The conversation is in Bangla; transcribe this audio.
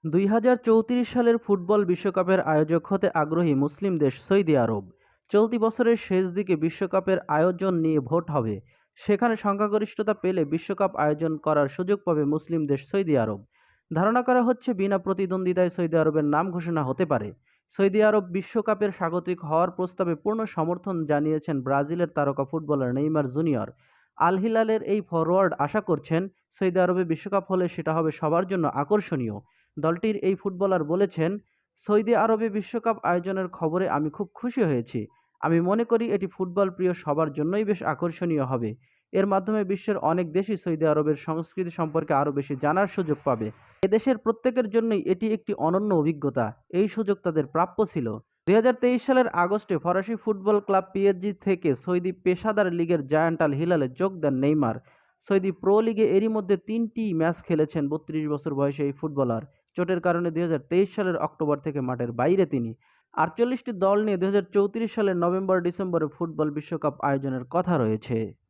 2034 সালের ফুটবল বিশ্বকাপের আয়োজক হতে আগ্রহী মুসলিম দেশ সৌদি আরব। চলতি বছরের শেষ দিকে বিশ্বকাপের আয়োজন নিয়ে ভোট হবে। সেখানে সংখ্যাগরিষ্ঠতা পেলে বিশ্বকাপ আয়োজন করার সুযোগ পাবে মুসলিম দেশ সৌদি আরব। ধারণা করা হচ্ছে বিনা প্রতিদ্বন্দ্বিতায় সৌদি আরবের নাম ঘোষণা হতে পারে। সৌদি আরব বিশ্বকাপের স্বাগতিক হওয়ার প্রস্তাবে পূর্ণ সমর্থন জানিয়েছেন ব্রাজিলের তারকা ফুটবলার নেইমার জুনিয়র। আল হিলালের এই ফরোয়ার্ড আশা করছেন, সৌদি আরবে বিশ্বকাপ হলে সেটা হবে সবার জন্য আকর্ষণীয়। দলটির এই ফুটবলার বলেছেন, সৌদি আরবে বিশ্বকাপ আয়োজনের খবরে আমি খুব খুশি হয়েছি। আমি মনে করি এটি ফুটবল প্রিয় সবার জন্যই বেশ আকর্ষণীয় হবে। এর মাধ্যমে বিশ্বের অনেক দেশই সৌদি আরবের সংস্কৃতি সম্পর্কে আরও বেশি জানার সুযোগ পাবে। এদেশের প্রত্যেকের জন্যই এটি একটি অনন্য অভিজ্ঞতা। এই সুযোগ তাদের প্রাপ্য ছিল। 2023 সালের আগস্টে ফরাসি ফুটবল ক্লাব পিএসজি থেকে সৌদি পেশাদার লিগের জায়ান্ট আল হিলালে যোগ দেন নেইমার। সৌদি প্রো লিগে এরই মধ্যে 3টি ম্যাচ খেলেছেন 32 বছর বয়সী এই ফুটবলার। চোটের কারণে 2023 সালের অক্টোবর থেকে মাঠের বাইরে তিনি। 48টি দল নিয়ে 2034 সালের নভেম্বর-ডিসেম্বরে ফুটবল বিশ্বকাপ আয়োজনের কথা রয়েছে।